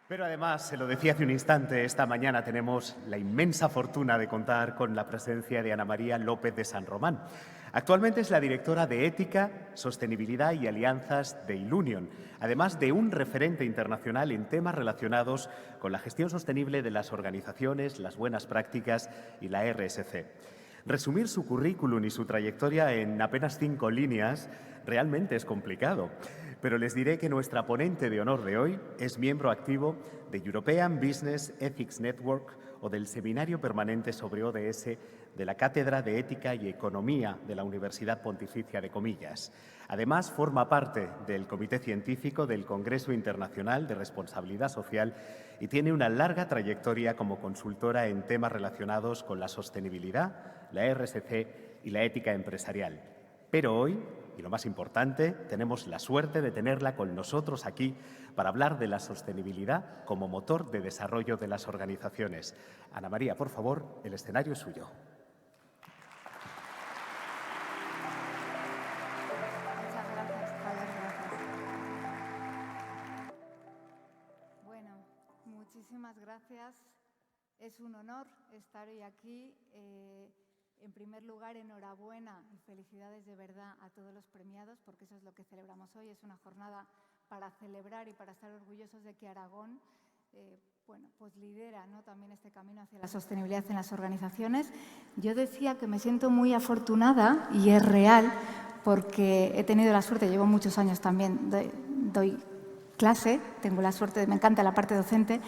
Pero además, se lo decía hace un instante, esta mañana tenemos la inmensa fortuna de contar con la presencia de Ana María López de San Román. Actualmente es la directora de Ética, Sostenibilidad y Alianzas de Ilunion, además de un referente internacional en temas relacionados con la gestión sostenible de las organizaciones, las buenas prácticas y la RSC. Resumir su currículum y su trayectoria en apenas 5 líneas realmente es complicado, pero les diré que nuestra ponente de honor de hoy es miembro activo de European Business Ethics Network o del Seminario Permanente sobre ODS de la Cátedra de Ética y Economía de la Universidad Pontificia de Comillas. Además, forma parte del Comité Científico del Congreso Internacional de Responsabilidad Social y tiene una larga trayectoria como consultora en temas relacionados con la sostenibilidad, la RSC y la ética empresarial. Pero hoy, y lo más importante, tenemos la suerte de tenerla con nosotros aquí para hablar de la sostenibilidad como motor de desarrollo de las organizaciones. Ana María, por favor, el escenario es suyo. Muchas gracias, Javier, gracias. Bueno, muchísimas gracias. Es un honor estar hoy aquí. En primer lugar, enhorabuena y felicidades de verdad a todos los premiados, porque eso es lo que celebramos hoy. Es una jornada para celebrar y para estar orgullosos de que Aragón pues lidera, ¿no?, también este camino hacia la sostenibilidad en las organizaciones. Yo decía que me siento muy afortunada, y es real, porque he tenido la suerte, llevo muchos años también, doy clase, tengo la suerte, me encanta la parte docente,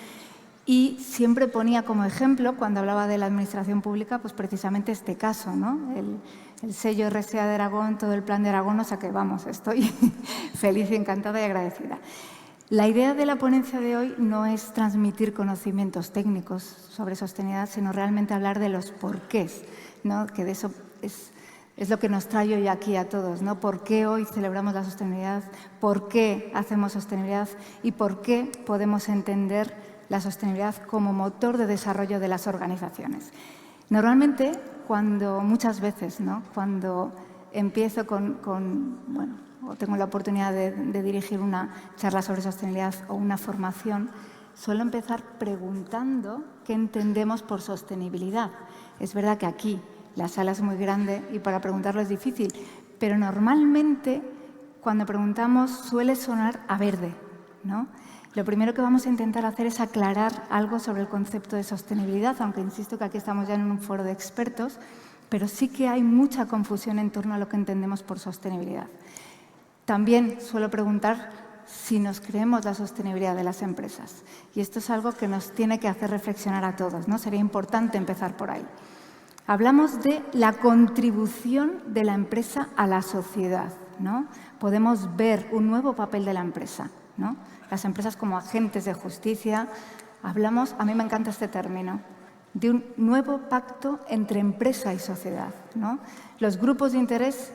y siempre ponía como ejemplo, cuando hablaba de la administración pública, pues precisamente este caso, ¿no? El sello RSA de Aragón, todo el plan de Aragón, o sea que vamos, estoy feliz, encantada y agradecida. La idea de la ponencia de hoy no es transmitir conocimientos técnicos sobre sostenibilidad, sino realmente hablar de los porqués, ¿no? Que de eso es lo que nos trae hoy aquí a todos, ¿no? ¿Por qué hoy celebramos la sostenibilidad? ¿Por qué hacemos sostenibilidad? ¿Y por qué podemos entender la sostenibilidad como motor de desarrollo de las organizaciones? Normalmente, muchas veces, ¿no?, cuando empiezo o tengo la oportunidad de dirigir una charla sobre sostenibilidad o una formación, suelo empezar preguntando qué entendemos por sostenibilidad. Es verdad que aquí la sala es muy grande y para preguntarlo es difícil, pero normalmente cuando preguntamos suele sonar a verde, ¿no? Lo primero que vamos a intentar hacer es aclarar algo sobre el concepto de sostenibilidad, aunque insisto que aquí estamos ya en un foro de expertos, pero sí que hay mucha confusión en torno a lo que entendemos por sostenibilidad. También suelo preguntar si nos creemos la sostenibilidad de las empresas. Y esto es algo que nos tiene que hacer reflexionar a todos, ¿no? Sería importante empezar por ahí. Hablamos de la contribución de la empresa a la sociedad, ¿no? Podemos ver un nuevo papel de la empresa, ¿no? Las empresas como agentes de justicia. Hablamos, a mí me encanta este término, de un nuevo pacto entre empresa y sociedad, ¿no? Los grupos de interés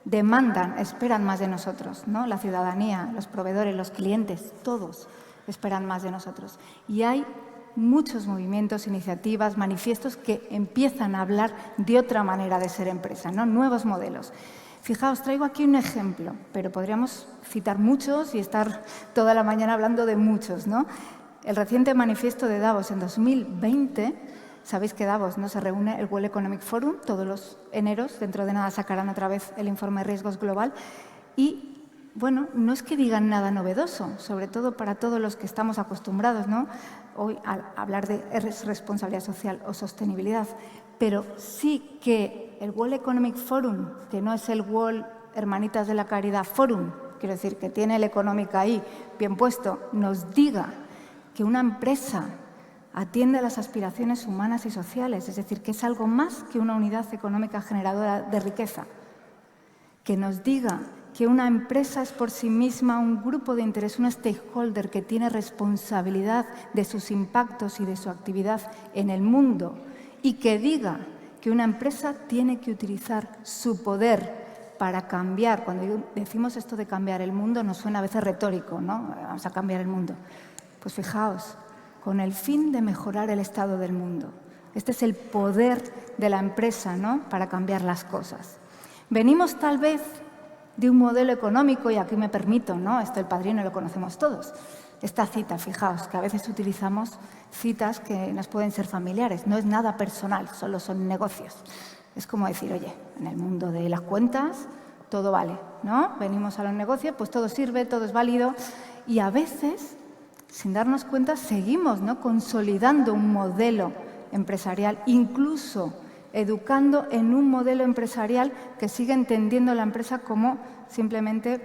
demandan, esperan más de nosotros, ¿no? La ciudadanía, los proveedores, los clientes, todos esperan más de nosotros. Y hay muchos movimientos, iniciativas, manifiestos que empiezan a hablar de otra manera de ser empresa, ¿no? Nuevos modelos. Fijaos, traigo aquí un ejemplo, pero podríamos citar muchos y estar toda la mañana hablando de muchos, ¿no? El reciente manifiesto de Davos en 2020, sabéis que Davos, ¿no?, se reúne el World Economic Forum todos los eneros, dentro de nada sacarán otra vez el informe de riesgos global y, bueno, no es que digan nada novedoso, sobre todo para todos los que estamos acostumbrados, ¿no?, hoy a hablar de responsabilidad social o sostenibilidad, pero sí que el World Economic Forum, que no es el World Hermanitas de la Caridad Forum, quiero decir que tiene el Económica ahí bien puesto, nos diga que una empresa atiende a las aspiraciones humanas y sociales, es decir, que es algo más que una unidad económica generadora de riqueza. Que nos diga que una empresa es por sí misma un grupo de interés, un stakeholder que tiene responsabilidad de sus impactos y de su actividad en el mundo y que diga que una empresa tiene que utilizar su poder para cambiar. Cuando decimos esto de cambiar el mundo nos suena a veces retórico, ¿no? Vamos a cambiar el mundo. Pues fijaos, con el fin de mejorar el estado del mundo. Este es el poder de la empresa, ¿no?, para cambiar las cosas. Venimos tal vez de un modelo económico, y aquí me permito, ¿no?, esto El Padrino lo conocemos todos, Esta cita, fijaos, que a veces utilizamos citas que nos pueden ser familiares. No es nada personal, solo son negocios. Es como decir, oye, en el mundo de las cuentas todo vale, ¿no? Venimos a los negocios, pues todo sirve, todo es válido. Y a veces, sin darnos cuenta, seguimos, ¿no?, consolidando un modelo empresarial, incluso educando en un modelo empresarial que sigue entendiendo la empresa como simplemente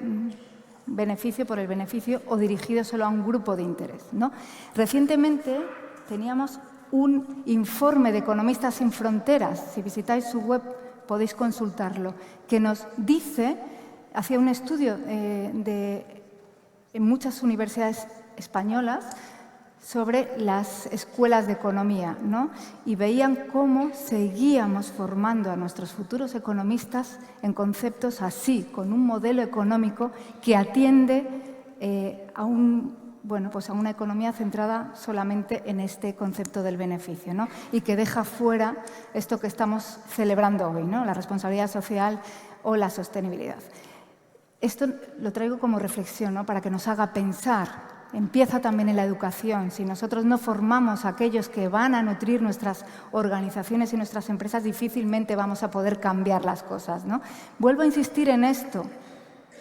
beneficio por el beneficio o dirigido solo a un grupo de interés, ¿no? Recientemente teníamos un informe de Economistas sin Fronteras, si visitáis su web podéis consultarlo, que nos dice, hacía un estudio en muchas universidades españolas sobre las escuelas de economía, ¿no? Y veían cómo seguíamos formando a nuestros futuros economistas en conceptos así, con un modelo económico que atiende a una economía centrada solamente en este concepto del beneficio, ¿no? Y que deja fuera esto que estamos celebrando hoy, ¿no?, la responsabilidad social o la sostenibilidad. Esto lo traigo como reflexión, ¿no?, para que nos haga pensar. Empieza también en la educación. Si nosotros no formamos a aquellos que van a nutrir nuestras organizaciones y nuestras empresas, difícilmente vamos a poder cambiar las cosas, ¿no? Vuelvo a insistir en esto.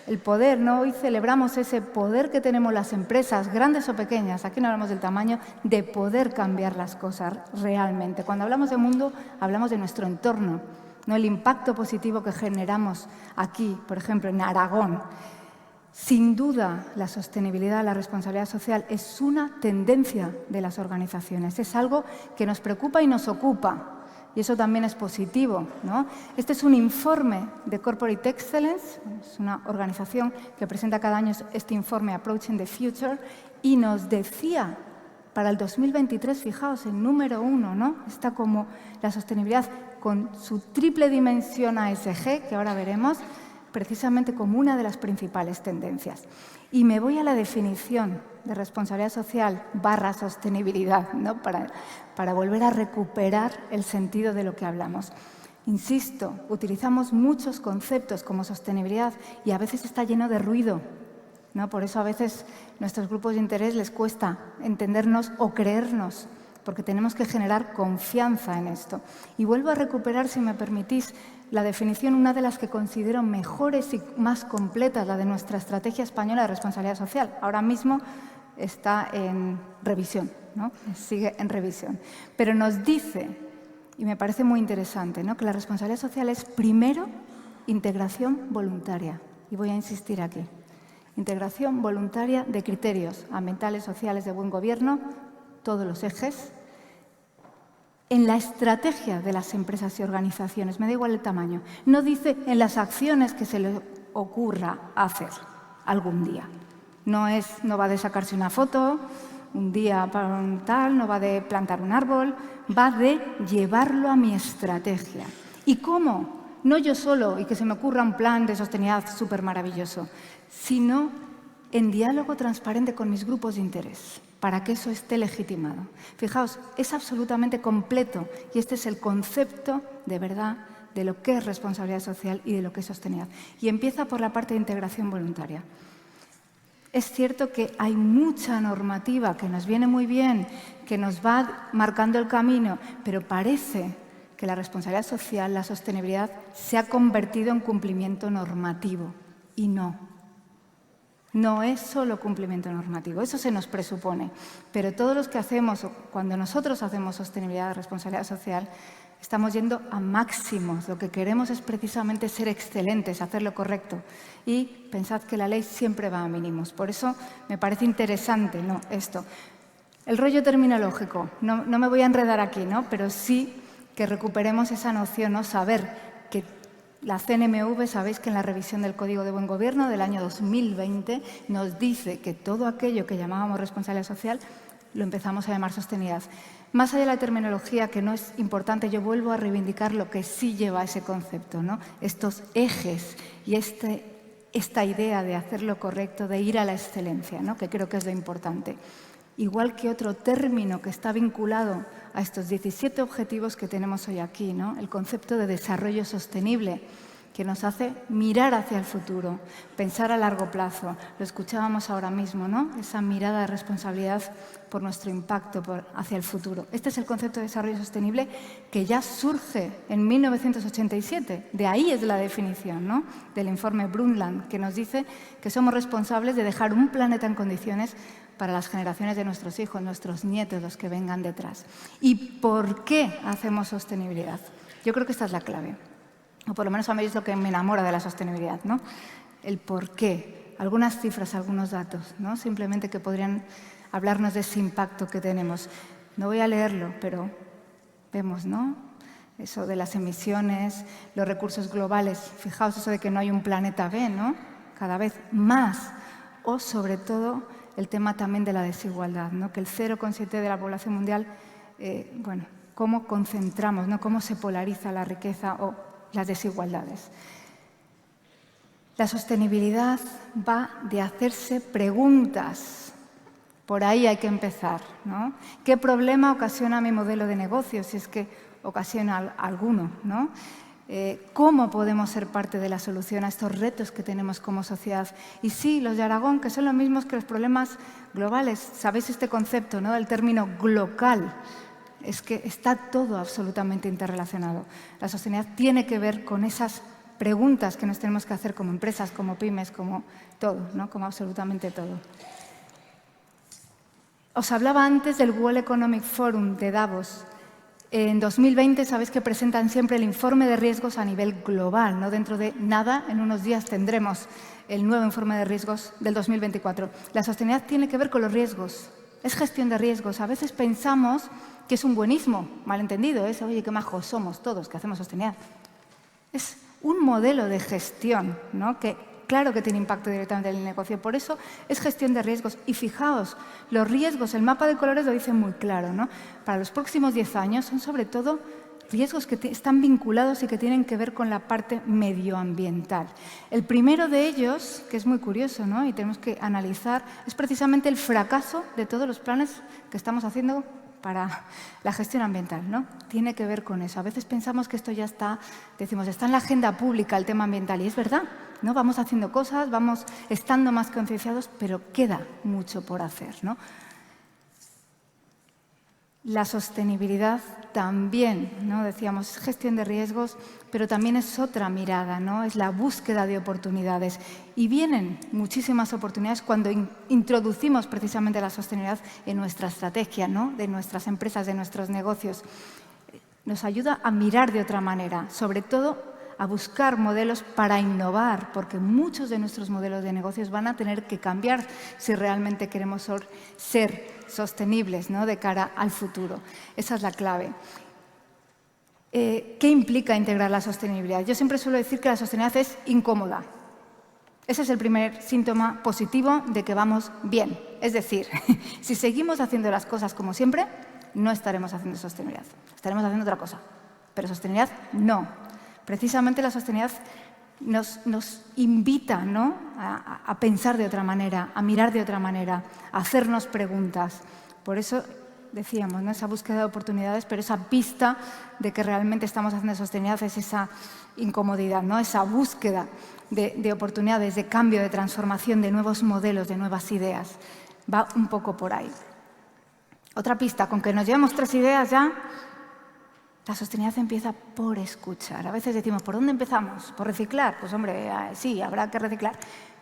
El poder, ¿no? Hoy celebramos ese poder que tenemos las empresas, grandes o pequeñas, aquí no hablamos del tamaño, de poder cambiar las cosas realmente. Cuando hablamos de mundo, hablamos de nuestro entorno, ¿no?, el impacto positivo que generamos aquí, por ejemplo, en Aragón. Sin duda, la sostenibilidad, la responsabilidad social es una tendencia de las organizaciones. Es algo que nos preocupa y nos ocupa. Y eso también es positivo, ¿no? Este es un informe de Corporate Excellence, es una organización que presenta cada año este informe Approaching the Future, y nos decía para el 2023, fijaos, el número 1, ¿no? Está como la sostenibilidad con su triple dimensión ASG, que ahora veremos, precisamente como una de las principales tendencias. Y me voy a la definición de responsabilidad social / sostenibilidad, ¿no?, para volver a recuperar el sentido de lo que hablamos. Insisto, utilizamos muchos conceptos como sostenibilidad y a veces está lleno de ruido, ¿no? Por eso a veces nuestros grupos de interés les cuesta entendernos o creernos, porque tenemos que generar confianza en esto. Y vuelvo a recuperar, si me permitís, la definición, una de las que considero mejores y más completas, la de nuestra Estrategia Española de Responsabilidad Social. Ahora mismo está en revisión, ¿no? Sigue en revisión. Pero nos dice, y me parece muy interesante, ¿no?, que la responsabilidad social es, primero, integración voluntaria. Y voy a insistir aquí. Integración voluntaria de criterios ambientales, sociales, de buen gobierno, todos los ejes, en la estrategia de las empresas y organizaciones, me da igual el tamaño. No dice en las acciones que se le ocurra hacer algún día. No va de sacarse una foto un día para un tal, no va de plantar un árbol, va de llevarlo a mi estrategia. ¿Y cómo? No yo solo y que se me ocurra un plan de sostenibilidad súper maravilloso, sino en diálogo transparente con mis grupos de interés, para que eso esté legitimado. Fijaos, es absolutamente completo y este es el concepto de verdad de lo que es responsabilidad social y de lo que es sostenibilidad. Y empieza por la parte de integración voluntaria. Es cierto que hay mucha normativa que nos viene muy bien, que nos va marcando el camino, pero parece que la responsabilidad social, la sostenibilidad, se ha convertido en cumplimiento normativo. Y no. No es solo cumplimiento normativo, eso se nos presupone. Pero todos los que hacemos, cuando nosotros hacemos sostenibilidad, responsabilidad social, estamos yendo a máximos. Lo que queremos es precisamente ser excelentes, hacer lo correcto. Y pensad que la ley siempre va a mínimos. Por eso me parece interesante, ¿no?, esto. El rollo terminológico, no me voy a enredar aquí, ¿no?, pero sí que recuperemos esa noción, ¿no?, saber que la CNMV, sabéis que en la revisión del Código de Buen Gobierno del año 2020 nos dice que todo aquello que llamábamos responsabilidad social lo empezamos a llamar sostenibilidad. Más allá de la terminología, que no es importante, yo vuelvo a reivindicar lo que sí lleva ese concepto, ¿no?, estos ejes y esta idea de hacer lo correcto, de ir a la excelencia, ¿no?, que creo que es lo importante. Igual que otro término que está vinculado a estos 17 objetivos que tenemos hoy aquí, ¿no?, el concepto de desarrollo sostenible, que nos hace mirar hacia el futuro, pensar a largo plazo. Lo escuchábamos ahora mismo, ¿no? Esa mirada de responsabilidad por nuestro impacto hacia el futuro. Este es el concepto de desarrollo sostenible que ya surge en 1987. De ahí es la definición, ¿no?, del informe Brundtland, que nos dice que somos responsables de dejar un planeta en condiciones para las generaciones de nuestros hijos, nuestros nietos, los que vengan detrás. ¿Y por qué hacemos sostenibilidad? Yo creo que esta es la clave. O por lo menos a mí es lo que me enamora de la sostenibilidad, ¿no? El por qué. Algunas cifras, algunos datos, ¿no?, simplemente que podrían hablarnos de ese impacto que tenemos. No voy a leerlo, pero vemos, ¿no?, eso de las emisiones, los recursos globales. Fijaos eso de que no hay un planeta B, ¿no?, cada vez más. O, sobre todo, el tema también de la desigualdad, ¿no?, que el 0,7% de la población mundial, bueno, cómo concentramos, ¿no?, cómo se polariza la riqueza o las desigualdades. La sostenibilidad va de hacerse preguntas. Por ahí hay que empezar, ¿no? ¿Qué problema ocasiona mi modelo de negocio, si es que ocasiona alguno, ¿no? ¿Cómo podemos ser parte de la solución a estos retos que tenemos como sociedad? Y sí, los de Aragón, que son los mismos que los problemas globales. ¿Sabéis este concepto, ¿no?, del término glocal? Es que está todo absolutamente interrelacionado. La sostenibilidad tiene que ver con esas preguntas que nos tenemos que hacer como empresas, como pymes, como todo, ¿no?, como absolutamente todo. Os hablaba antes del World Economic Forum de Davos. En 2020, sabéis que presentan siempre el informe de riesgos a nivel global, ¿no? Dentro de nada, en unos días tendremos el nuevo informe de riesgos del 2024. La sostenibilidad tiene que ver con los riesgos. Es gestión de riesgos. A veces pensamos que es un buenismo, malentendido, es, oye, qué majos somos todos, que hacemos sostenibilidad. Es un modelo de gestión, ¿no?, que claro que tiene impacto directamente en el negocio. Por eso es gestión de riesgos. Y fijaos, los riesgos, el mapa de colores lo dice muy claro, ¿no? Para los próximos 10 años son sobre todo riesgos que están vinculados y que tienen que ver con la parte medioambiental. El primero de ellos, que es muy curioso, ¿no?, y tenemos que analizar, es precisamente el fracaso de todos los planes que estamos haciendo para la gestión ambiental, ¿no? Tiene que ver con eso. A veces pensamos que esto ya está, decimos, está en la agenda pública el tema ambiental, y es verdad, ¿no? Vamos haciendo cosas, vamos estando más concienciados, pero queda mucho por hacer, ¿no? La sostenibilidad también, ¿no?, decíamos, gestión de riesgos, pero también es otra mirada, ¿no? Es la búsqueda de oportunidades. Y vienen muchísimas oportunidades cuando introducimos precisamente la sostenibilidad en nuestra estrategia, ¿no?, de nuestras empresas, de nuestros negocios. Nos ayuda a mirar de otra manera, sobre todo a buscar modelos para innovar, porque muchos de nuestros modelos de negocios van a tener que cambiar si realmente queremos ser sostenibles, ¿no?, de cara al futuro. Esa es la clave. ¿Qué implica integrar la sostenibilidad? Yo siempre suelo decir que la sostenibilidad es incómoda. Ese es el primer síntoma positivo de que vamos bien. Es decir, si seguimos haciendo las cosas como siempre, no estaremos haciendo sostenibilidad. Estaremos haciendo otra cosa. Pero sostenibilidad, no. Precisamente la sostenibilidad nos invita, ¿no?, a pensar de otra manera, a mirar de otra manera, a hacernos preguntas. Por eso decíamos, ¿no?, esa búsqueda de oportunidades, pero esa pista de que realmente estamos haciendo sostenibilidad es esa incomodidad, ¿no?, esa búsqueda de oportunidades, de cambio, de transformación, de nuevos modelos, de nuevas ideas. Va un poco por ahí. Otra pista, con que nos llevemos 3 ideas ya, la sostenibilidad empieza por escuchar. A veces decimos, ¿por dónde empezamos? ¿Por reciclar? Pues hombre, sí, habrá que reciclar,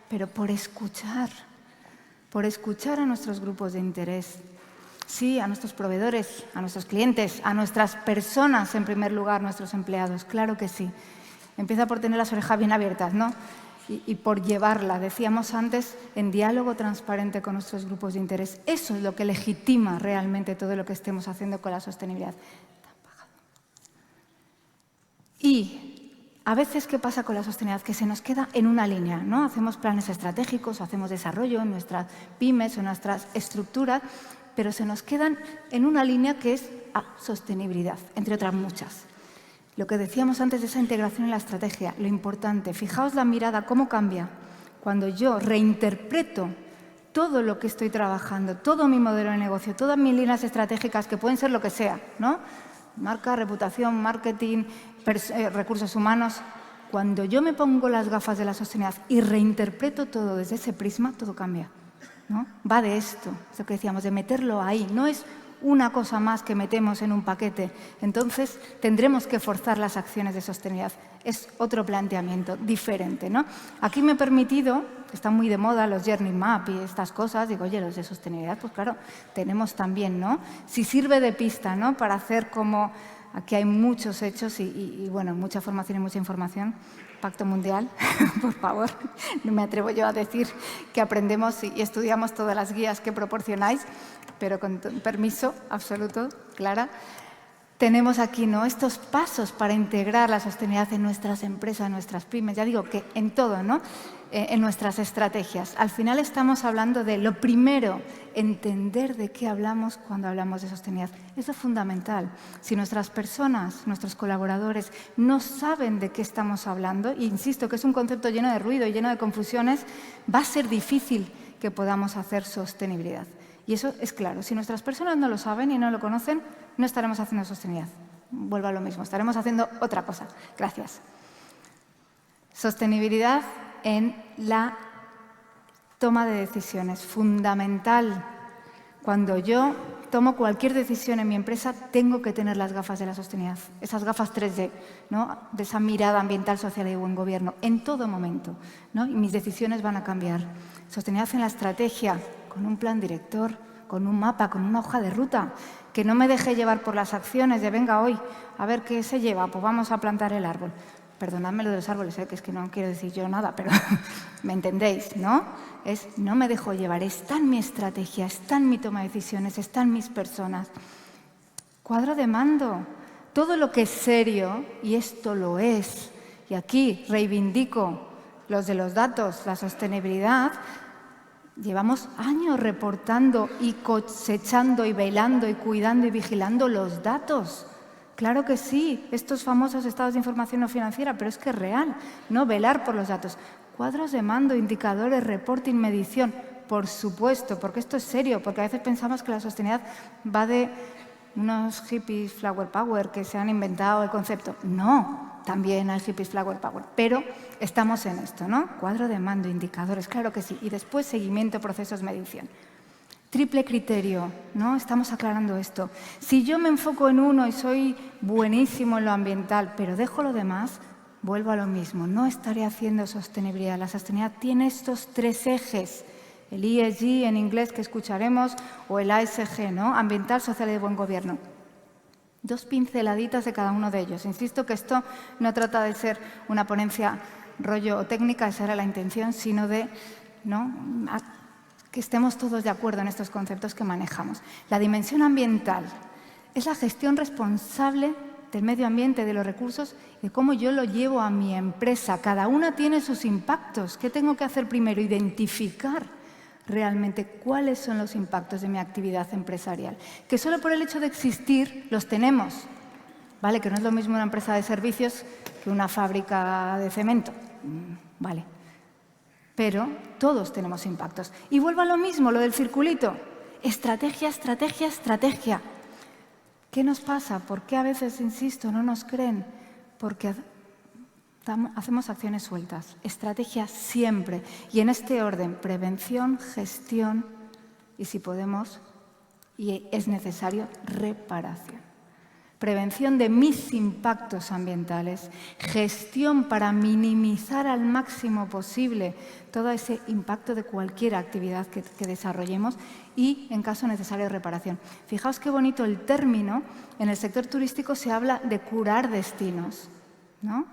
pero por escuchar a nuestros grupos de interés. Sí, a nuestros proveedores, a nuestros clientes, a nuestras personas, en primer lugar, nuestros empleados, claro que sí. Empieza por tener las orejas bien abiertas, ¿no? Y por llevarla, decíamos antes, en diálogo transparente con nuestros grupos de interés. Eso es lo que legitima realmente todo lo que estemos haciendo con la sostenibilidad. Y a veces, ¿qué pasa con la sostenibilidad? Que se nos queda en una línea, ¿no? Hacemos planes estratégicos, hacemos desarrollo en nuestras pymes o en nuestras estructuras, pero se nos quedan en una línea que es sostenibilidad, entre otras muchas. Lo que decíamos antes de esa integración en la estrategia, lo importante, fijaos la mirada, cómo cambia cuando yo reinterpreto todo lo que estoy trabajando, todo mi modelo de negocio, todas mis líneas estratégicas, que pueden ser lo que sea, ¿no? Marca, reputación, marketing, recursos humanos, cuando yo me pongo las gafas de la sostenibilidad y reinterpreto todo desde ese prisma, todo cambia, ¿no? Va de esto, es lo que decíamos, de meterlo ahí. No es una cosa más que metemos en un paquete. Entonces, tendremos que forzar las acciones de sostenibilidad. Es otro planteamiento diferente, ¿no? Aquí me he permitido, que están muy de moda los Journey Map y estas cosas, digo, oye, los de sostenibilidad, pues claro, tenemos también, ¿no? Si sirve de pista, ¿no? Para hacer como... Aquí hay muchos hechos y bueno, mucha formación y mucha información. Pacto Mundial, por favor, no me atrevo yo a decir que aprendemos y estudiamos todas las guías que proporcionáis, pero con permiso absoluto, Clara. Tenemos aquí, ¿no?, estos pasos para integrar la sostenibilidad en nuestras empresas, en nuestras pymes, ya digo que en todo, ¿no?, en nuestras estrategias. Al final estamos hablando de lo primero, entender de qué hablamos cuando hablamos de sostenibilidad. Eso es fundamental. Si nuestras personas, nuestros colaboradores, no saben de qué estamos hablando, e insisto que es un concepto lleno de ruido y lleno de confusiones, va a ser difícil que podamos hacer sostenibilidad. Y eso es claro. Si nuestras personas no lo saben y no lo conocen, no estaremos haciendo sostenibilidad. Vuelvo a lo mismo, estaremos haciendo otra cosa. Gracias. Sostenibilidad en la toma de decisiones, fundamental. Cuando yo tomo cualquier decisión en mi empresa, tengo que tener las gafas de la sostenibilidad, esas gafas 3D, ¿no?, de esa mirada ambiental, social y de buen gobierno, en todo momento, ¿no? Y mis decisiones van a cambiar. Sostenibilidad en la estrategia, con un plan director, con un mapa, con una hoja de ruta, que no me deje llevar por las acciones de venga hoy, a ver qué se lleva, pues vamos a plantar el árbol. Perdonadme lo de los árboles, que es que no quiero decir yo nada, pero me entendéis, ¿no? No me dejo llevar, está en mi estrategia, está en mi toma de decisiones, está en mis personas. Cuadro de mando, todo lo que es serio, y esto lo es, y aquí reivindico los de los datos, la sostenibilidad. Llevamos años reportando y cosechando y velando y cuidando y vigilando los datos. Claro que sí, estos famosos estados de información no financiera, pero es que es real, ¿no? Velar por los datos. Cuadros de mando, indicadores, reporting, medición, por supuesto, porque esto es serio, porque a veces pensamos que la sostenibilidad va de unos hippies flower power que se han inventado el concepto. No, también hay hippies flower power, pero estamos en esto, ¿no? Cuadro de mando, indicadores, claro que sí, y después seguimiento, procesos, medición. Triple criterio, ¿no? Estamos aclarando esto. Si yo me enfoco en uno y soy buenísimo en lo ambiental, pero dejo lo demás, vuelvo a lo mismo. No estaré haciendo sostenibilidad. La sostenibilidad tiene estos 3 ejes. El ESG en inglés que escucharemos o el ASG, ¿no? Ambiental, social y de buen gobierno. 2 pinceladitas de cada uno de ellos. Insisto que esto no trata de ser una ponencia rollo o técnica, esa era la intención, sino de, ¿no?, que estemos todos de acuerdo en estos conceptos que manejamos. La dimensión ambiental es la gestión responsable del medio ambiente, de los recursos y de cómo yo lo llevo a mi empresa. Cada una tiene sus impactos. ¿Qué tengo que hacer primero? Identificar realmente cuáles son los impactos de mi actividad empresarial. Que solo por el hecho de existir los tenemos, ¿vale? Que no es lo mismo una empresa de servicios que una fábrica de cemento, ¿vale? Pero todos tenemos impactos. Y vuelvo a lo mismo, lo del circulito. Estrategia, estrategia, estrategia. ¿Qué nos pasa? ¿Por qué a veces, insisto, no nos creen? Porque hacemos acciones sueltas. Estrategia siempre. Y en este orden, prevención, gestión y, si podemos, y es necesario, reparación. Prevención de mis impactos ambientales, gestión para minimizar al máximo posible todo ese impacto de cualquier actividad que desarrollemos y, en caso necesario, reparación. Fijaos qué bonito el término. En el sector turístico se habla de curar destinos, ¿no?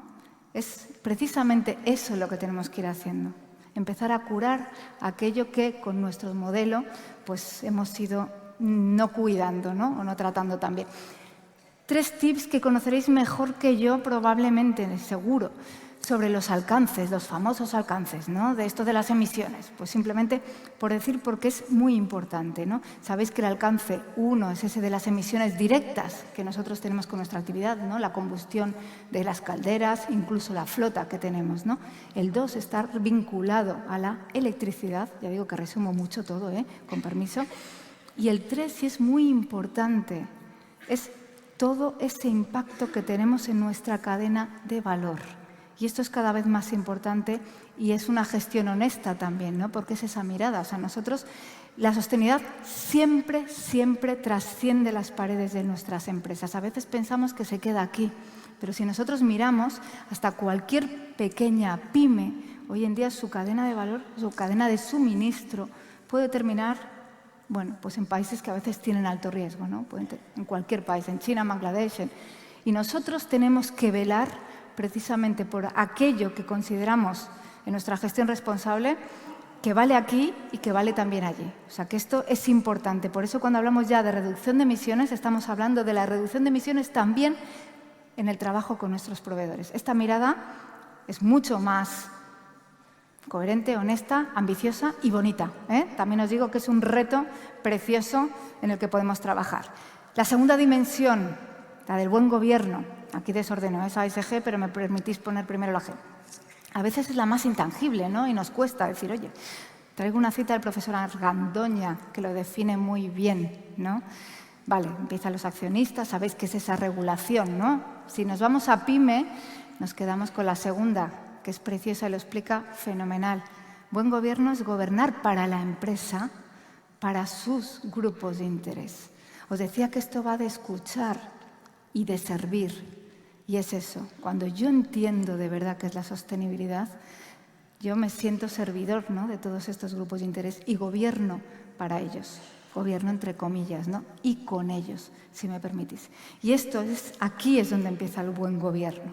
Es precisamente eso lo que tenemos que ir haciendo. Empezar a curar aquello que con nuestro modelo pues, hemos ido no cuidando, ¿no? O no tratando tan bien. 3 tips que conoceréis mejor que yo, probablemente, seguro, sobre los alcances, los famosos alcances, ¿no?, de esto de las emisiones. Pues simplemente por decir porque es muy importante, ¿no? Sabéis que el alcance 1 es ese de las emisiones directas que nosotros tenemos con nuestra actividad, ¿no?, la combustión de las calderas, incluso la flota que tenemos, ¿no? El 2 está vinculado a la electricidad, ya digo que resumo mucho todo, con permiso. Y el 3 sí es muy importante, es todo ese impacto que tenemos en nuestra cadena de valor. Y esto es cada vez más importante y es una gestión honesta también, ¿no? Porque es esa mirada. O sea, nosotros, la sostenibilidad siempre, siempre trasciende las paredes de nuestras empresas. A veces pensamos que se queda aquí, pero si nosotros miramos hasta cualquier pequeña pyme, hoy en día su cadena de valor, su cadena de suministro puede terminar, bueno, pues en países que a veces tienen alto riesgo, ¿no? En cualquier país, en China, en Bangladesh. Y nosotros tenemos que velar precisamente por aquello que consideramos en nuestra gestión responsable que vale aquí y que vale también allí. O sea, que esto es importante. Por eso cuando hablamos ya de reducción de emisiones, estamos hablando de la reducción de emisiones también en el trabajo con nuestros proveedores. Esta mirada es mucho más coherente, honesta, ambiciosa y bonita, ¿eh? También os digo que es un reto precioso en el que podemos trabajar. La segunda dimensión, la del buen gobierno. Aquí desordeno esa ASG, pero me permitís poner primero la G. A veces es la más intangible, ¿no? Y nos cuesta decir, oye, traigo una cita del profesor Argandoña que lo define muy bien, ¿no? Vale, empiezan los accionistas, sabéis qué es esa regulación, ¿no? Si nos vamos a PYME, nos quedamos con la segunda, que es preciosa y lo explica fenomenal. Buen gobierno es gobernar para la empresa, para sus grupos de interés. Os decía que esto va de escuchar y de servir. Y es eso, cuando yo entiendo de verdad qué es la sostenibilidad, yo me siento servidor, ¿no?, de todos estos grupos de interés y gobierno para ellos. Gobierno entre comillas, ¿no? Y con ellos, si me permitís. Y aquí es donde empieza el buen gobierno.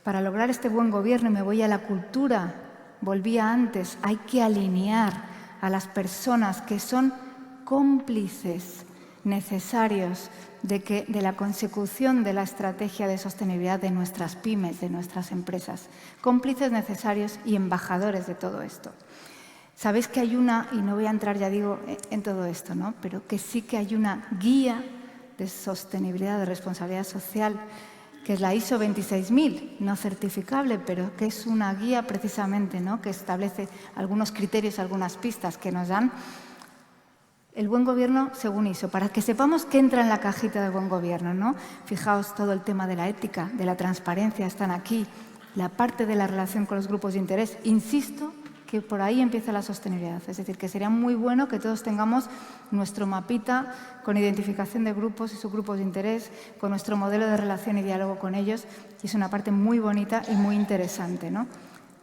Para lograr este buen gobierno, y me voy a la cultura, volvía antes, hay que alinear a las personas que son cómplices necesarios de la consecución de la estrategia de sostenibilidad de nuestras pymes, de nuestras empresas. Cómplices necesarios y embajadores de todo esto. Sabéis que hay una, y no voy a entrar, ya digo, en todo esto, ¿no?, pero que sí que hay una guía de sostenibilidad, de responsabilidad social, que es la ISO 26000, no certificable, pero que es una guía precisamente, ¿no?, que establece algunos criterios, algunas pistas que nos dan el buen gobierno según ISO, para que sepamos qué entra en la cajita de buen gobierno, ¿no? Fijaos, todo el tema de la ética, de la transparencia están aquí, la parte de la relación con los grupos de interés. Insisto que por ahí empieza la sostenibilidad, es decir, que sería muy bueno que todos tengamos nuestro mapita con identificación de grupos y subgrupos de interés, con nuestro modelo de relación y diálogo con ellos, y es una parte muy bonita y muy interesante, ¿no?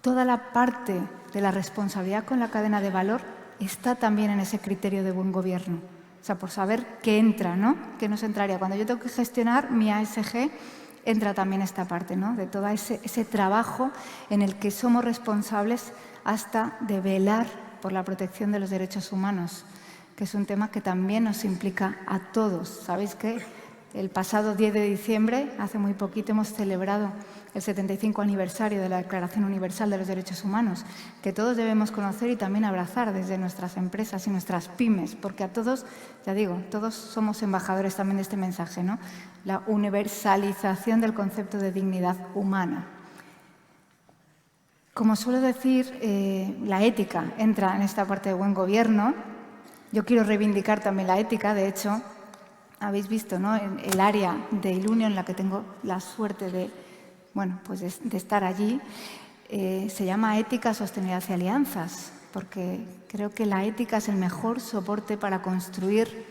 Toda la parte de la responsabilidad con la cadena de valor está también en ese criterio de buen gobierno. O sea, por saber qué entra, ¿no? ¿Qué nos entraría? Cuando yo tengo que gestionar mi ASG, entra también esta parte, ¿no?, de todo ese trabajo en el que somos responsables hasta de velar por la protección de los derechos humanos, que es un tema que también nos implica a todos. Sabéis que el pasado 10 de diciembre, hace muy poquito, hemos celebrado el 75 aniversario de la Declaración Universal de los Derechos Humanos, que todos debemos conocer y también abrazar desde nuestras empresas y nuestras pymes, porque a todos, ya digo, todos somos embajadores también de este mensaje, ¿no? La universalización del concepto de dignidad humana. Como suelo decir, la ética entra en esta parte de buen gobierno. Yo quiero reivindicar también la ética, de hecho, habéis visto, ¿no?, en el área de Ilunio, en la que tengo la suerte de estar allí, se llama Ética, Sostenibilidad y Alianzas, porque creo que la ética es el mejor soporte para construir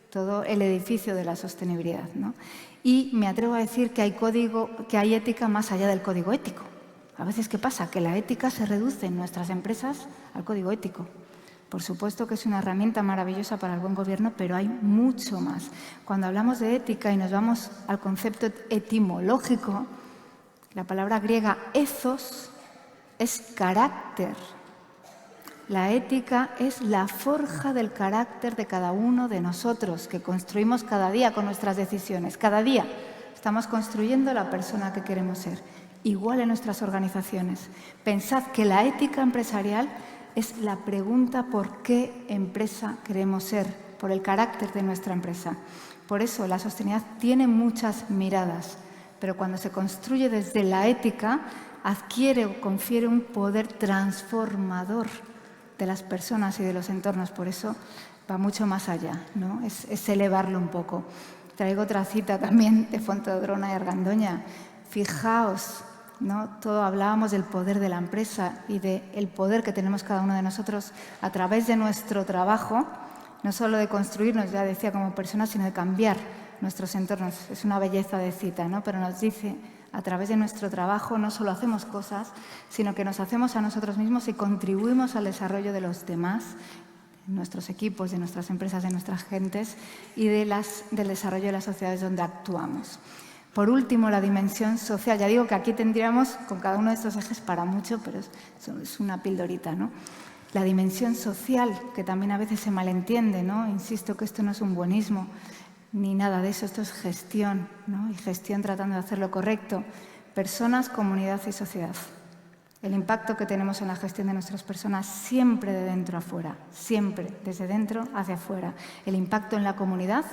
todo el edificio de la sostenibilidad, ¿no? Y me atrevo a decir que hay ética más allá del código ético. A veces, ¿qué pasa? Que la ética se reduce en nuestras empresas al código ético. Por supuesto que es una herramienta maravillosa para el buen gobierno, pero hay mucho más. Cuando hablamos de ética y nos vamos al concepto etimológico, la palabra griega ethos es carácter. La ética es la forja del carácter de cada uno de nosotros, que construimos cada día con nuestras decisiones. Cada día estamos construyendo la persona que queremos ser. Igual en nuestras organizaciones. Pensad que la ética empresarial es la pregunta por qué empresa queremos ser, por el carácter de nuestra empresa. Por eso la sostenibilidad tiene muchas miradas, pero cuando se construye desde la ética, adquiere o confiere un poder transformador de las personas y de los entornos. Por eso va mucho más allá, ¿no? Es elevarlo un poco. Traigo otra cita también de Fontodrona y Argandoña. Fijaos ¿no? Todo hablábamos del poder de la empresa y del poder que tenemos cada uno de nosotros a través de nuestro trabajo, no solo de construirnos, ya decía, como personas, sino de cambiar nuestros entornos. Es una belleza de cita, ¿no? Pero nos dice, a través de nuestro trabajo no solo hacemos cosas, sino que nos hacemos a nosotros mismos y contribuimos al desarrollo de los demás, de nuestros equipos, de nuestras empresas, de nuestras gentes y del desarrollo de las sociedades donde actuamos. Por último, la dimensión social. Ya digo que aquí tendríamos, con cada uno de estos ejes, para mucho, pero es una pildorita, ¿no? La dimensión social, que también a veces se malentiende, ¿no? Insisto que esto no es un buenismo ni nada de eso, esto es gestión, ¿no? Y gestión tratando de hacer lo correcto. Personas, comunidad y sociedad. El impacto que tenemos en la gestión de nuestras personas siempre de dentro a fuera, siempre desde dentro hacia afuera. El impacto en la comunidad,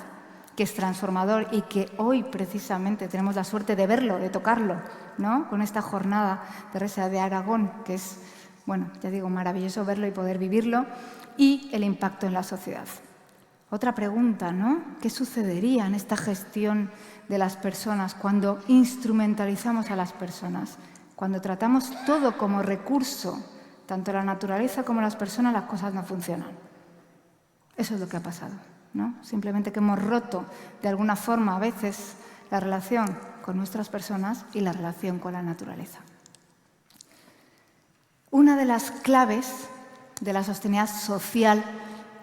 que es transformador y que hoy precisamente tenemos la suerte de verlo, de tocarlo, ¿no? Con esta jornada de Teresa de Aragón, que es, bueno, ya digo, maravilloso verlo y poder vivirlo, y el impacto en la sociedad. Otra pregunta, ¿no? ¿Qué sucedería en esta gestión de las personas cuando instrumentalizamos a las personas? Cuando tratamos todo como recurso, tanto la naturaleza como las personas, las cosas no funcionan. Eso es lo que ha pasado, ¿no? Simplemente que hemos roto de alguna forma a veces la relación con nuestras personas y la relación con la naturaleza. Una de las claves de la sostenibilidad social,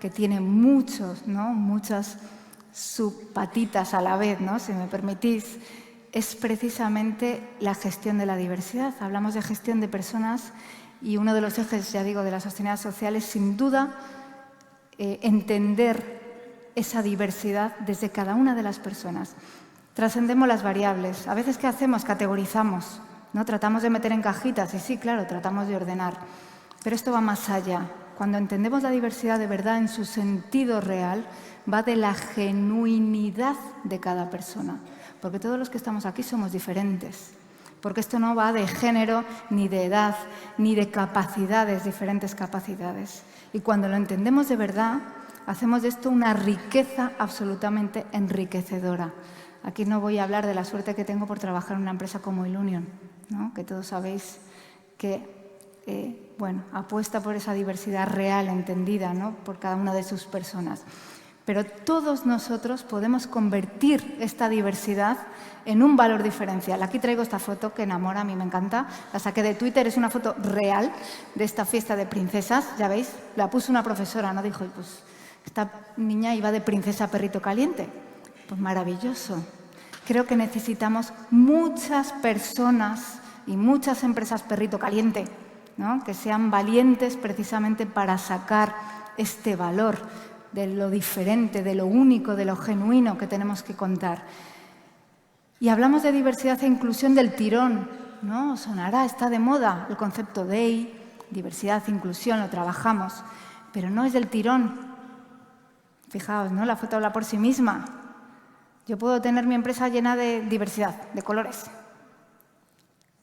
que tiene muchas subpatitas a la vez, ¿no? Si me permitís, es precisamente la gestión de la diversidad. Hablamos de gestión de personas y uno de los ejes, ya digo, de la sostenibilidad social es sin duda entender esa diversidad desde cada una de las personas. Trascendemos las variables. A veces, ¿qué hacemos? Categorizamos, ¿no? Tratamos de meter en cajitas y sí, claro, tratamos de ordenar. Pero esto va más allá. Cuando entendemos la diversidad de verdad en su sentido real, va de la genuinidad de cada persona. Porque todos los que estamos aquí somos diferentes. Porque esto no va de género, ni de edad, ni de capacidades, diferentes capacidades. Y cuando lo entendemos de verdad, hacemos de esto una riqueza absolutamente enriquecedora. Aquí no voy a hablar de la suerte que tengo por trabajar en una empresa como Ilunion, ¿no? Que todos sabéis que apuesta por esa diversidad real, entendida, ¿no? Por cada una de sus personas. Pero todos nosotros podemos convertir esta diversidad en un valor diferencial. Aquí traigo esta foto que enamora, a mí me encanta. La saqué de Twitter, es una foto real de esta fiesta de princesas, ya veis. La puso una profesora, ¿no? Dijo, pues esta niña iba de princesa perrito caliente. Pues maravilloso. Creo que necesitamos muchas personas y muchas empresas perrito caliente, ¿no? Que sean valientes precisamente para sacar este valor de lo diferente, de lo único, de lo genuino que tenemos que contar. Y hablamos de diversidad e inclusión del tirón, ¿no? Sonará, está de moda el concepto DEI, diversidad, inclusión, lo trabajamos, pero no es del tirón. Fijaos, ¿no? La foto habla por sí misma. Yo puedo tener mi empresa llena de diversidad, de colores,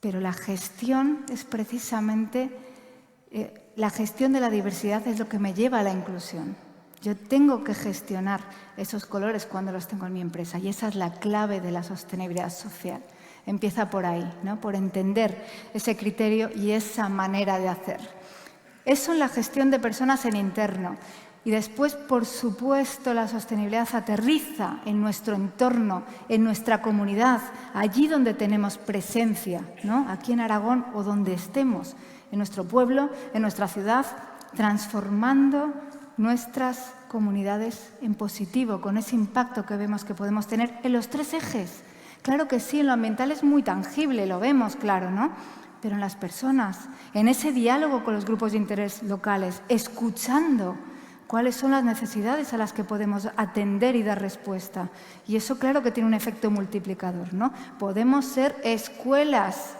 pero la gestión es precisamente, la gestión de la diversidad es lo que me lleva a la inclusión. Yo tengo que gestionar esos colores cuando los tengo en mi empresa y esa es la clave de la sostenibilidad social. Empieza por ahí, ¿no? Por entender ese criterio y esa manera de hacer. Eso en la gestión de personas en interno. Y después, por supuesto, la sostenibilidad aterriza en nuestro entorno, en nuestra comunidad, allí donde tenemos presencia, ¿no? Aquí en Aragón o donde estemos, en nuestro pueblo, en nuestra ciudad, transformando nuestras comunidades en positivo, con ese impacto que vemos que podemos tener en los tres ejes. Claro que sí, en lo ambiental es muy tangible, lo vemos, claro, ¿no? Pero en las personas, en ese diálogo con los grupos de interés locales, escuchando cuáles son las necesidades a las que podemos atender y dar respuesta. Y eso, claro, que tiene un efecto multiplicador, ¿no? Podemos ser escuelas.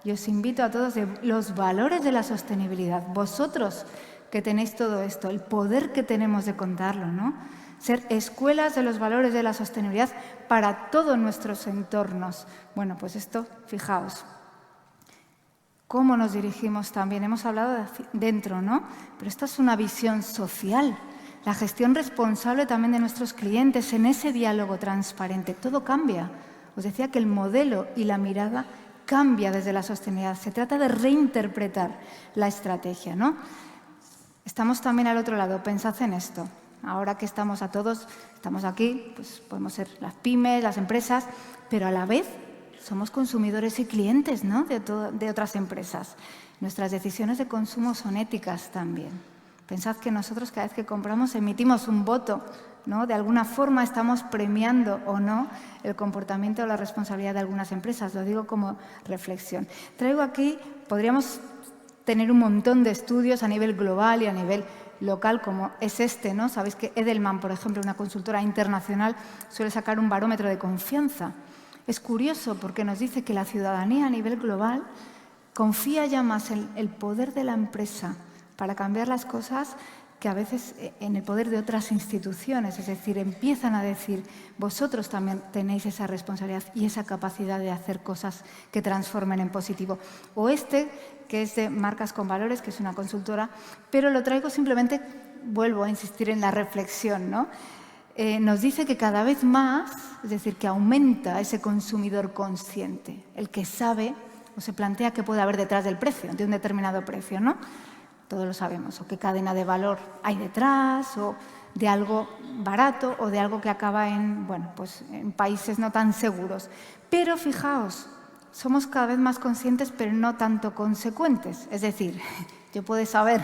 Y os invito a todos de los valores de la sostenibilidad. Vosotros que tenéis todo esto, el poder que tenemos de contarlo, ¿no? Ser escuelas de los valores de la sostenibilidad para todos nuestros entornos. Bueno, pues esto, fijaos. ¿Cómo nos dirigimos también? Hemos hablado de dentro, ¿no? Pero esta es una visión social. La gestión responsable también de nuestros clientes en ese diálogo transparente. Todo cambia. Os decía que el modelo y la mirada cambia desde la sostenibilidad, se trata de reinterpretar la estrategia, ¿no? Estamos también al otro lado, pensad en esto. Ahora que estamos estamos aquí, pues podemos ser las pymes, las empresas, pero a la vez somos consumidores y clientes, ¿no?, de otras empresas. Nuestras decisiones de consumo son éticas también. Pensad que nosotros cada vez que compramos emitimos un voto, ¿no? De alguna forma estamos premiando o no el comportamiento o la responsabilidad de algunas empresas. Lo digo como reflexión. Traigo aquí, podríamos tener un montón de estudios a nivel global y a nivel local, como es este, ¿no? Sabéis que Edelman, por ejemplo, una consultora internacional, suele sacar un barómetro de confianza. Es curioso porque nos dice que la ciudadanía a nivel global confía ya más en el poder de la empresa para cambiar las cosas que a veces en el poder de otras instituciones. Es decir, empiezan a decir, vosotros también tenéis esa responsabilidad y esa capacidad de hacer cosas que transformen en positivo. O este, que es de Marcas con Valores, que es una consultora, pero lo traigo simplemente, vuelvo a insistir en la reflexión, ¿no? Nos dice que cada vez más, es decir, que aumenta ese consumidor consciente, el que sabe o se plantea qué puede haber detrás del precio, de un determinado precio, ¿no? Todos lo sabemos, o qué cadena de valor hay detrás, o de algo barato, o de algo que acaba en, bueno, pues en países no tan seguros. Pero fijaos, somos cada vez más conscientes, pero no tanto consecuentes. Es decir, yo puedo saber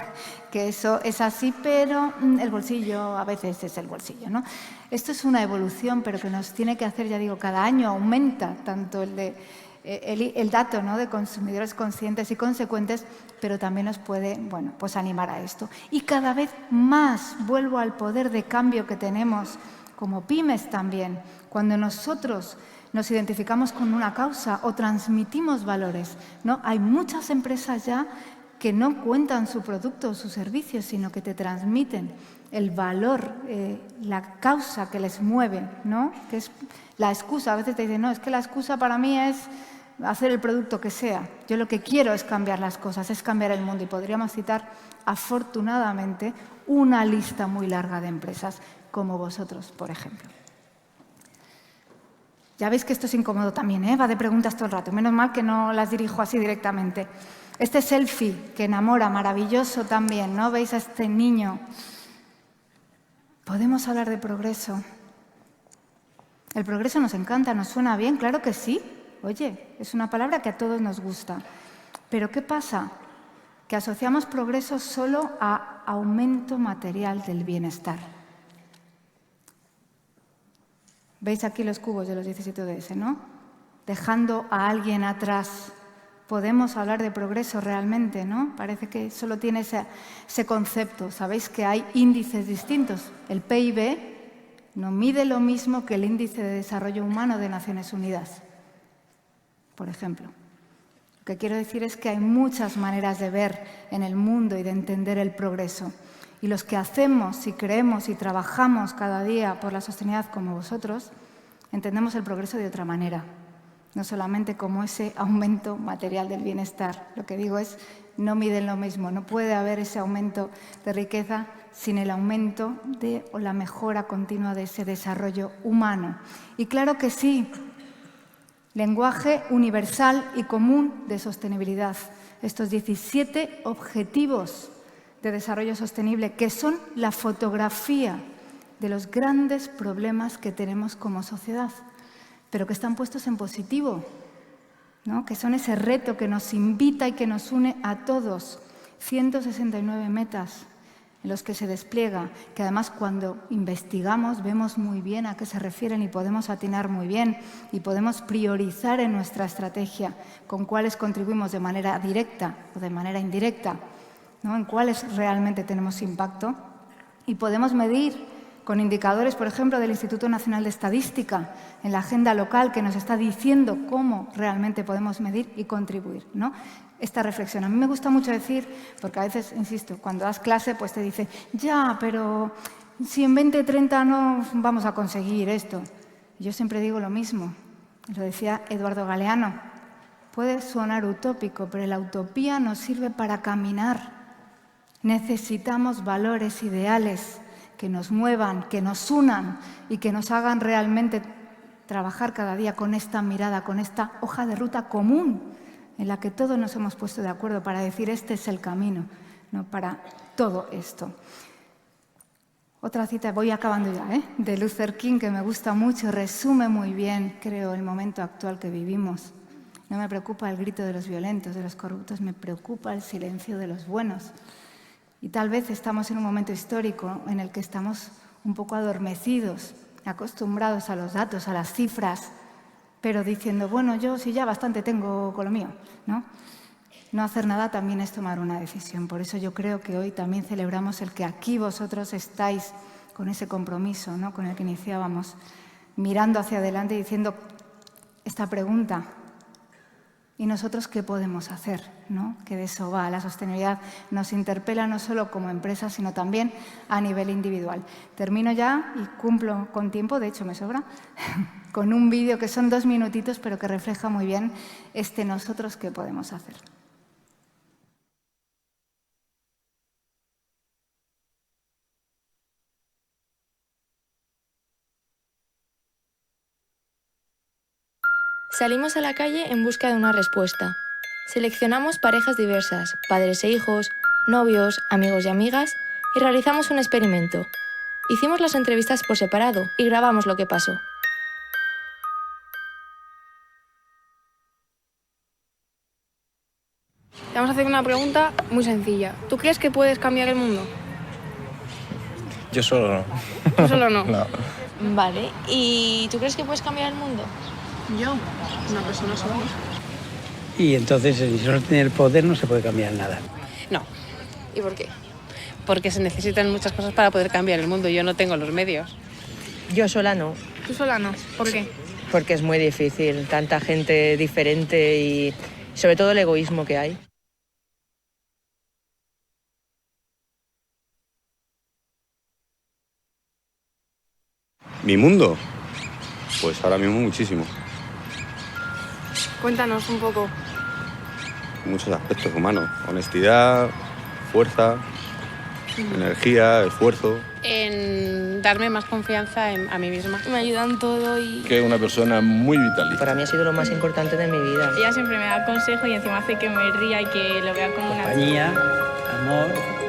que eso es así, pero el bolsillo a veces es el bolsillo, ¿no? Esto es una evolución, pero que nos tiene que hacer, ya digo, cada año aumenta tanto el dato, ¿no?, de consumidores conscientes y consecuentes, pero también nos puede, bueno, pues animar a esto. Y cada vez más vuelvo al poder de cambio que tenemos como pymes también. Cuando nosotros nos identificamos con una causa o transmitimos valores, ¿no? Hay muchas empresas ya que no cuentan su producto o su servicio, sino que te transmiten el valor, la causa que les mueve, ¿no? Que es la excusa. A veces te dicen, no, es que la excusa para mí es hacer el producto que sea. Yo lo que quiero es cambiar las cosas, es cambiar el mundo. Y podríamos citar, afortunadamente, una lista muy larga de empresas como vosotros, por ejemplo. Ya veis que esto es incómodo también, ¿eh? Va de preguntas todo el rato. Menos mal que no las dirijo así directamente. Este selfie que enamora, maravilloso también, ¿no? ¿Veis a este niño? ¿Podemos hablar de progreso? El progreso nos encanta, nos suena bien, claro que sí. Oye, es una palabra que a todos nos gusta. Pero ¿qué pasa? Que asociamos progreso solo a aumento material del bienestar. ¿Veis aquí los cubos de los 17 ODS, no? Dejando a alguien atrás. Podemos hablar de progreso realmente, ¿no? Parece que solo tiene ese concepto. Sabéis que hay índices distintos. El PIB no mide lo mismo que el Índice de Desarrollo Humano de Naciones Unidas, por ejemplo. Lo que quiero decir es que hay muchas maneras de ver en el mundo y de entender el progreso. Y los que hacemos y creemos y trabajamos cada día por la sostenibilidad como vosotros, entendemos el progreso de otra manera. No solamente como ese aumento material del bienestar. Lo que digo es, no miden lo mismo. No puede haber ese aumento de riqueza sin el aumento o la mejora continua de ese desarrollo humano. Y claro que sí, lenguaje universal y común de sostenibilidad. Estos 17 objetivos de desarrollo sostenible, que son la fotografía de los grandes problemas que tenemos como sociedad, pero que están puestos en positivo, ¿no? Que son ese reto que nos invita y que nos une a todos. 169 metas en los que se despliega, que además cuando investigamos vemos muy bien a qué se refieren y podemos atinar muy bien y podemos priorizar en nuestra estrategia con cuáles contribuimos de manera directa o de manera indirecta, ¿no? En cuáles realmente tenemos impacto y podemos medir con indicadores, por ejemplo, del Instituto Nacional de Estadística, en la agenda local, que nos está diciendo cómo realmente podemos medir y contribuir, ¿no? Esta reflexión. A mí me gusta mucho decir, porque a veces, insisto, cuando das clase, pues te dice, ya, pero si en 2030 no vamos a conseguir esto. Yo siempre digo lo mismo, lo decía Eduardo Galeano, puede sonar utópico, pero la utopía nos sirve para caminar. Necesitamos valores ideales que nos muevan, que nos unan y que nos hagan realmente trabajar cada día con esta mirada, con esta hoja de ruta común en la que todos nos hemos puesto de acuerdo para decir este es el camino, ¿no?, para todo esto. Otra cita, voy acabando ya, de Luther King, que me gusta mucho, resume muy bien, creo, el momento actual que vivimos. No me preocupa el grito de los violentos, de los corruptos, me preocupa el silencio de los buenos. Y tal vez estamos en un momento histórico en el que estamos un poco adormecidos, acostumbrados a los datos, a las cifras, pero diciendo, bueno, yo sí ya bastante tengo con lo mío, ¿no? No hacer nada también es tomar una decisión. Por eso yo creo que hoy también celebramos el que aquí vosotros estáis con ese compromiso, ¿no?, con el que iniciábamos, mirando hacia adelante y diciendo esta pregunta. ¿Y nosotros qué podemos hacer?, ¿no? Que de eso va. La sostenibilidad nos interpela no solo como empresa, sino también a nivel individual. Termino ya y cumplo con tiempo, de hecho me sobra, con un vídeo que son 2 minutitos, pero que refleja muy bien nosotros qué podemos hacer. Salimos a la calle en busca de una respuesta. Seleccionamos parejas diversas, padres e hijos, novios, amigos y amigas, y realizamos un experimento. Hicimos las entrevistas por separado y grabamos lo que pasó. Te vamos a hacer una pregunta muy sencilla. ¿Tú crees que puedes cambiar el mundo? Yo solo no. Tú solo no. No. Vale, ¿y tú crees que puedes cambiar el mundo? Yo, una persona sola. Y entonces, si no tiene el poder, no se puede cambiar nada. No, ¿Y por qué? porque se necesitan muchas cosas para poder cambiar el mundo. Yo no tengo los medios. Yo sola no, ¿Tú sola no? ¿Por qué? porque es muy difícil, tanta gente diferente y sobre todo el egoísmo que hay. ¿Mi mundo? Pues ahora mismo muchísimo. Cuéntanos un poco. Muchos aspectos humanos. Honestidad, fuerza, energía, esfuerzo. En darme más confianza a mí misma. Me ayudan todo y... Que es una persona muy vitalista. Para mí ha sido lo más importante de mi vida. Ella siempre me da consejo y encima hace que me ría y que lo vea como una... Compañía, amor.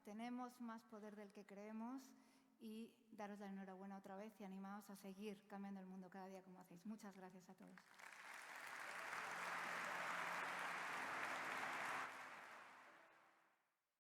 Tenemos más poder del que creemos y daros la enhorabuena otra vez y animaos a seguir cambiando el mundo cada día como hacéis. Muchas gracias a todos.